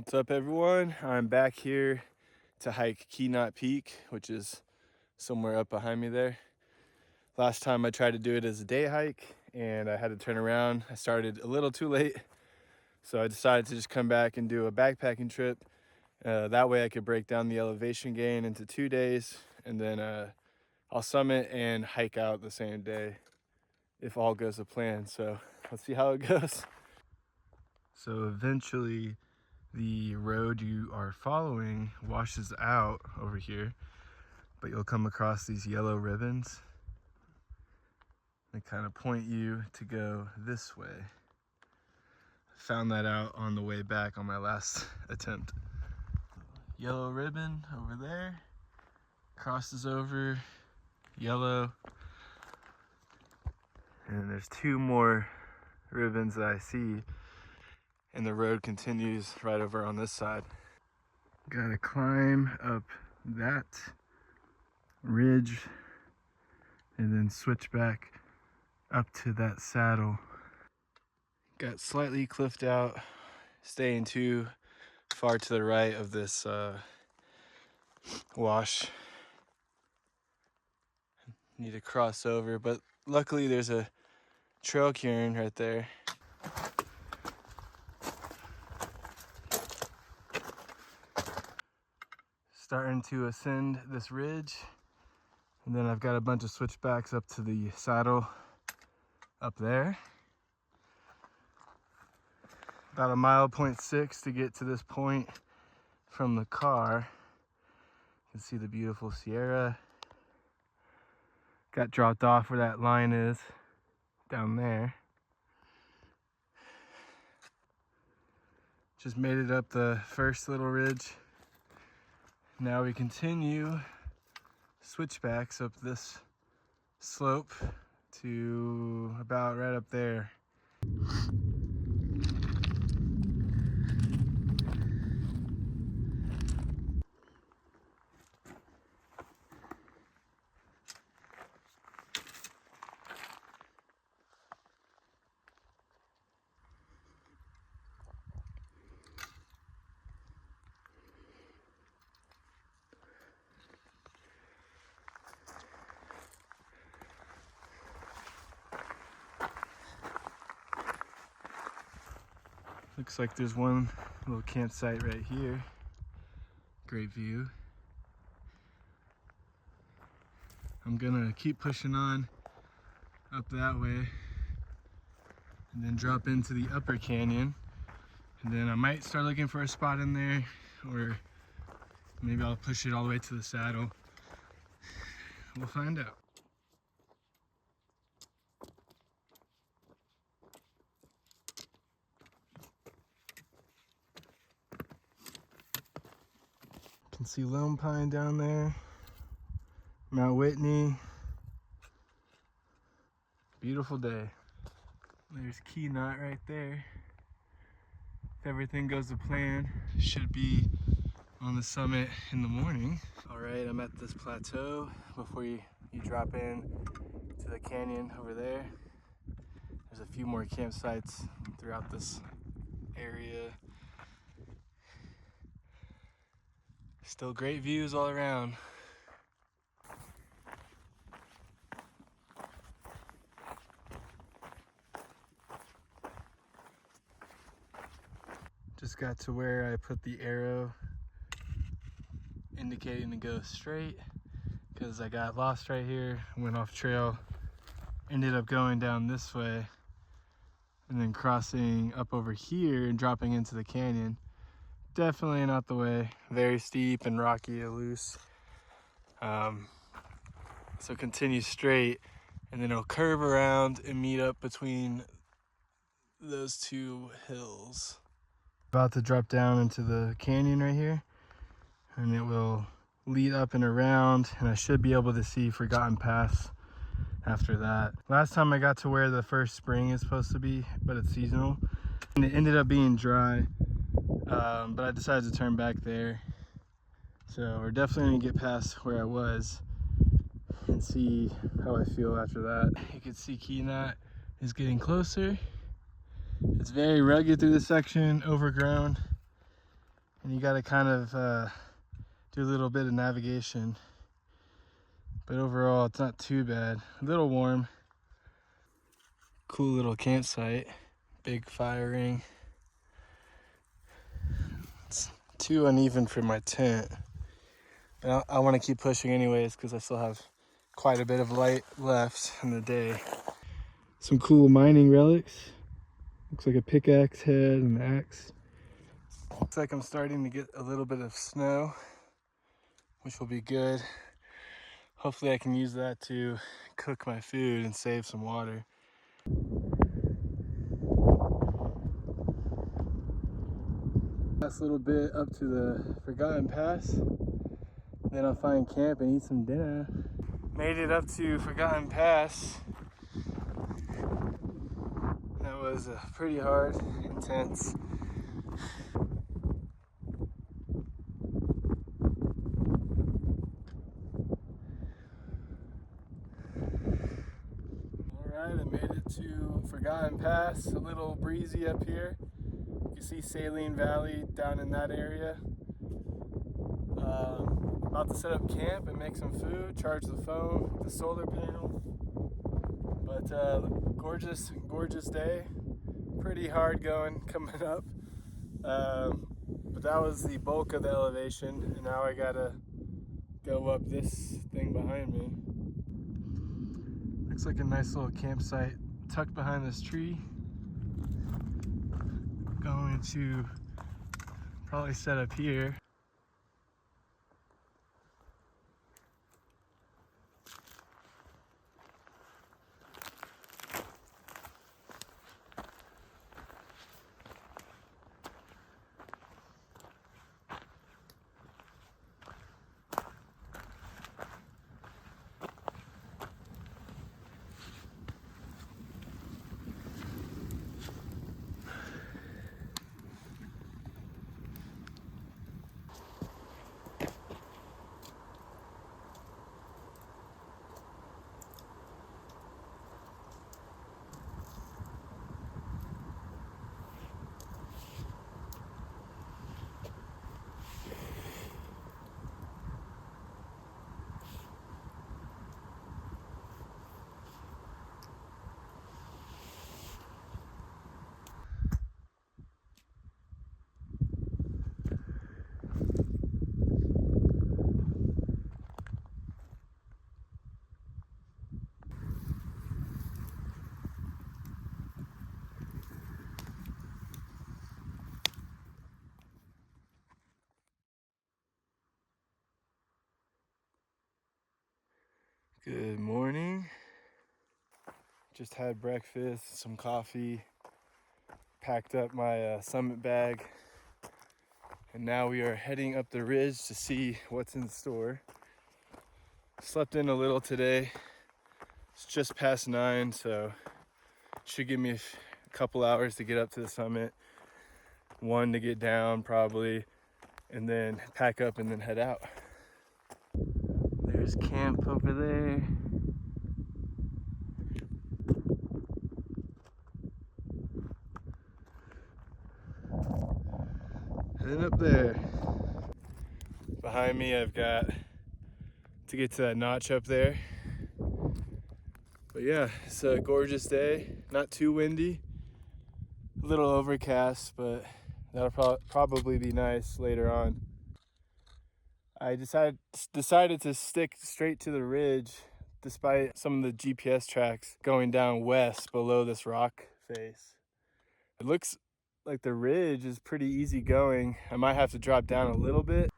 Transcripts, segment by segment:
What's up, everyone? I'm back here to hike Keynot Peak, which is somewhere up behind me there. Last time I tried to do it as a day hike and I had to turn around. I started a little too late, so I decided to just come back and do a backpacking trip. That way I could break down the elevation gain into 2 days, and then I'll summit and hike out the same day if all goes to plan. So let's see how it goes. So eventually the road you are following washes out over here, but you'll come across these yellow ribbons. They kind of point you to go this way. Found that out on the way back on my last attempt. Yellow ribbon over there, crosses over, yellow. And there's 2 more ribbons that I see, and the road continues right over on this side. Gotta climb up that ridge and then switch back up to that saddle. Got slightly cliffed out, staying too far to the right of this wash. Need to cross over, but luckily there's a trail cairn right there. Starting to ascend this ridge, and then I've got a bunch of switchbacks up to the saddle up there. About 1.6 miles to get to this point from the car. You can see the beautiful Sierra. Got dropped off where that line is, down there. Just made it up the first little ridge. Now we continue switchbacks up this slope to about right up there. Looks like there's one little campsite right here. Great view. I'm gonna keep pushing on up that way and then drop into the upper canyon. And then I might start looking for a spot in there, or maybe I'll push it all the way to the saddle. We'll find out. You can see Lone Pine down there, Mount Whitney. Beautiful day. There's Keynot right there. If everything goes to plan, should be on the summit in the morning. All right, I'm at this plateau before you drop in to the canyon over there. There's a few more campsites throughout this area. Still great views all around. Just got to where I put the arrow indicating to go straight, because I got lost right here, went off trail, ended up going down this way and then crossing up over here and dropping into the canyon. Definitely not the way. Very steep and rocky and loose. So continue straight, and then it'll curve around and meet up between those 2 hills. About to drop down into the canyon right here, and it will lead up and around, and I should be able to see Forgotten Pass after that. Last time I got to where the first spring is supposed to be, but it's seasonal, and it ended up being dry. But I decided to turn back there. So we're definitely gonna get past where I was and see how I feel after that. You can see Keynot is getting closer. It's very rugged through this section, overgrown. and you got to kind of do a little bit of navigation. But overall, it's not too bad. A little warm. Cool little campsite. Big fire ring. It's too uneven for my tent. But I want to keep pushing anyways because I still have quite a bit of light left in the day. Some cool mining relics. Looks like a pickaxe head and an axe. Looks like I'm starting to get a little bit of snow, which will be good. Hopefully I can use that to cook my food and save some water. Last little bit up to the Forgotten Pass. Then I'll find camp and eat some dinner. Made it up to Forgotten Pass. That was pretty hard, intense. Alright, I made it to Forgotten Pass. A little breezy up here. You can see Saline Valley down in that area. About to set up camp and make some food, charge the phone with the solar panel. But gorgeous day. Pretty hard going coming up. But that was the bulk of the elevation, and now I gotta go up this thing behind me. Looks like a nice little campsite tucked behind this tree. Going to probably set up here. Good morning. Just had breakfast, some coffee, packed up my summit bag, and now we are heading up the ridge to see what's in store. Slept in a little today. It's just past 9, so should give me a couple hours to get up to the summit. 1 to get down probably, and then pack up and then head out. There's camp over there. Heading up there. Behind me I've got to get to that notch up there. But yeah, it's a gorgeous day. Not too windy. A little overcast, but that'll probably be nice later on. I decided to stick straight to the ridge despite some of the GPS tracks going down west below this rock face. It looks like the ridge is pretty easy going. I might have to drop down a little bit.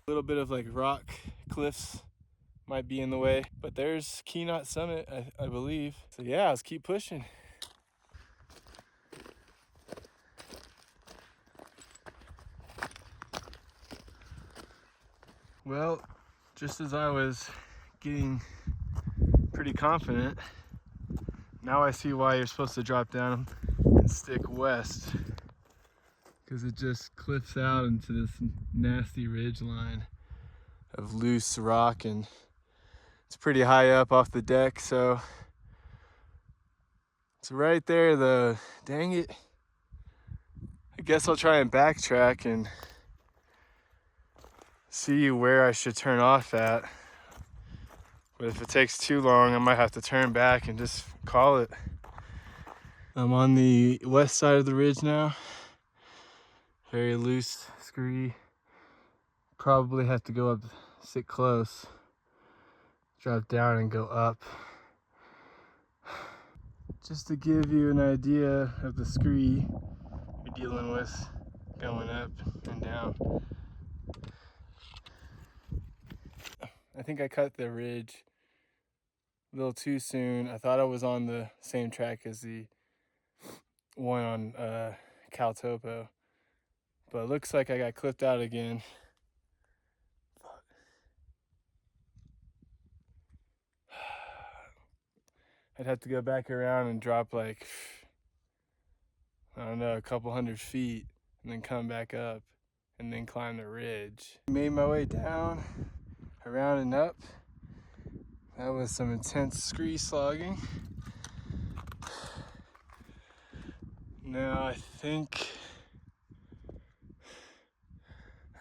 A little bit of like rock cliffs might be in the way, but there's Keynot Summit, I believe. So yeah, let's keep pushing. Well, just as I was getting pretty confident, now I see why you're supposed to drop down and stick west, because it just cliffs out into this nasty ridge line. of loose rock, and it's pretty high up off the deck, so it's right there though. Dang it. I guess I'll try and backtrack and see where I should turn off at. But if it takes too long, I might have to turn back and just call it. I'm on the west side of the ridge now. Very loose scree. Probably have to go up, sit close, drop down and go up. Just to give you an idea of the scree you're dealing with going up and down. I think I cut the ridge a little too soon. I thought I was on the same track as the one on Cal Topo, but it looks like I got clipped out again. I'd have to go back around and drop like, I don't know, a couple 100 feet and then come back up and then climb the ridge. Made my way down, around and up. That was some intense scree slogging. Now I think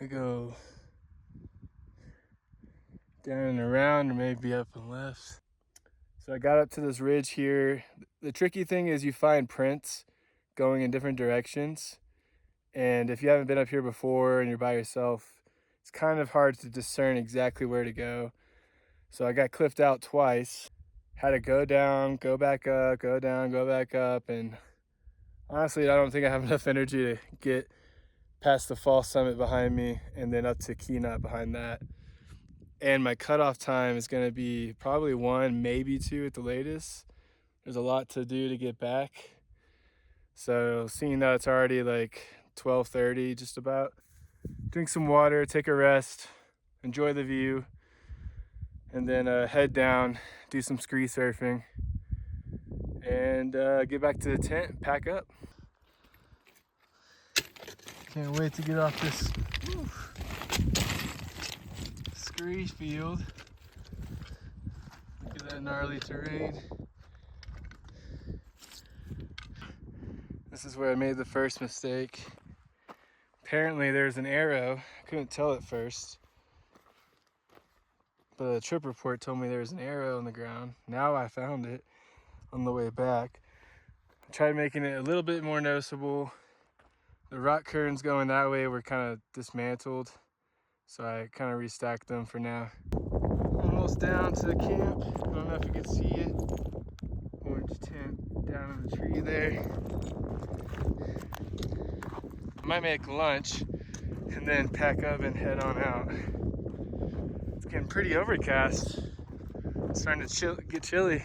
I go down and around, or maybe up and left. So I got up to this ridge here. The tricky thing is you find prints going in different directions. And if you haven't been up here before and you're by yourself, it's kind of hard to discern exactly where to go. So I got clipped out twice. Had to go down, go back up, go down, go back up. And honestly, I don't think I have enough energy to get past the fall summit behind me and then up to Keynot behind that. And my cutoff time is going to be probably 1, maybe 2 at the latest. There's a lot to do to get back. So seeing that it's already like 12:30, just about, drink some water, take a rest, enjoy the view, and then head down, do some scree surfing, and get back to the tent and pack up. Can't wait to get off this scree field. Look at that gnarly terrain. This is where I made the first mistake. Apparently there's an arrow. I couldn't tell at first, but a trip report told me there was an arrow on the ground. Now I found it on the way back. I tried making it a little bit more noticeable. The rock currents going that way were kind of dismantled, so I kind of restacked them for now. Almost down to the camp. I don't know if you can see it. Orange tent down in the tree there. I might make lunch and then pack up and head on out. It's getting pretty overcast. It's starting to get chilly.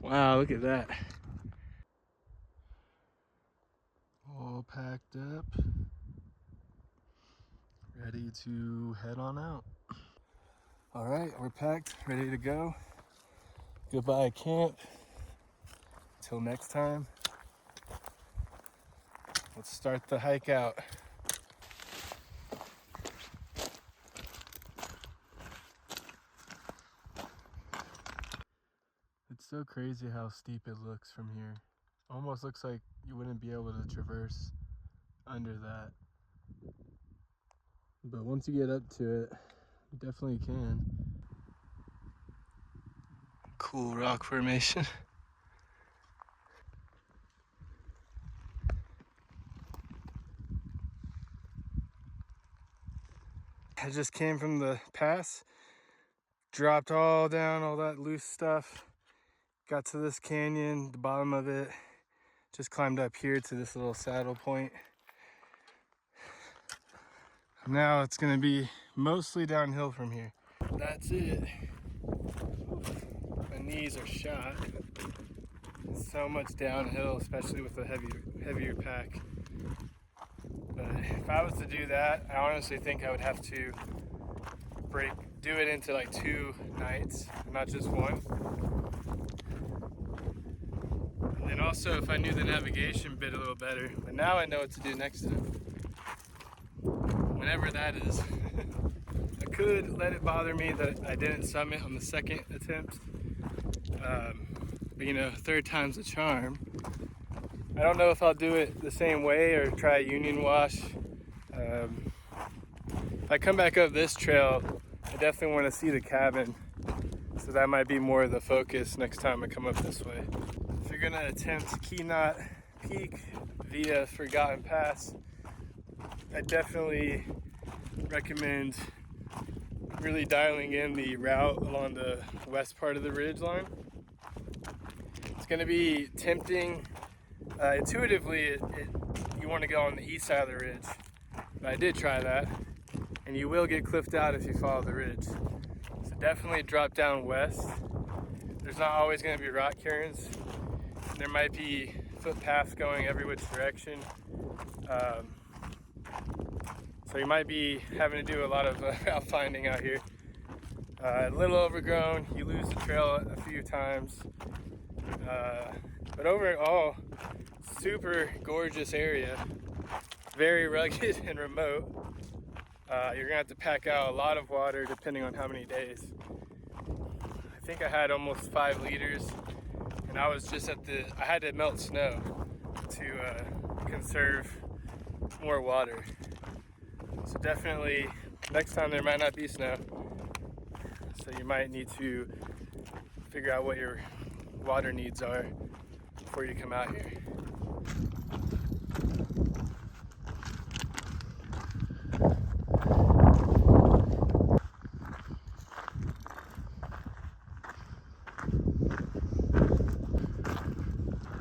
Wow, look at that. All packed up, ready to head on out. All right, we're packed, ready to go. Goodbye camp. Till next time, let's start the hike out. It's so crazy how steep it looks from here. Almost looks like you wouldn't be able to traverse under that. But once you get up to it, you definitely can. Cool rock formation. I just came from the pass, dropped all down, all that loose stuff, got to this canyon, the bottom of it, just climbed up here to this little saddle point. Now it's gonna be mostly downhill from here. That's it. My knees are shot. So much downhill, especially with the heavier pack. But if I was to do that, I honestly think I would have to do it into like 2 nights, not just 1. And then also if I knew the navigation bit a little better. But now I know what to do next time. Whenever that is. could let it bother me that I didn't summit on the second attempt. But you know, third time's a charm. I don't know if I'll do it the same way or try Union Wash. If I come back up this trail, I definitely want to see the cabin. So that might be more of the focus next time I come up this way. If you're gonna attempt Keynot Peak via Forgotten Pass, I definitely recommend really dialing in the route along the west part of the ridge line. It's gonna be tempting. Intuitively, you want to go on the east side of the ridge, but I did try that, and you will get cliffed out if you follow the ridge. So definitely drop down west. There's not always going to be rock cairns. There might be footpaths going every which direction. So you might be having to do a lot of route finding out here. A little overgrown, you lose the trail a few times. But overall, super gorgeous area. Very rugged and remote. You're gonna have to pack out a lot of water depending on how many days. I think I had almost 5 liters, and I was just I had to melt snow to conserve more water. So definitely, next time there might not be snow. So you might need to figure out what your water needs are before you come out here.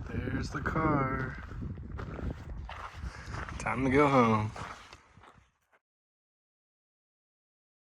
There's the car. Time to go home.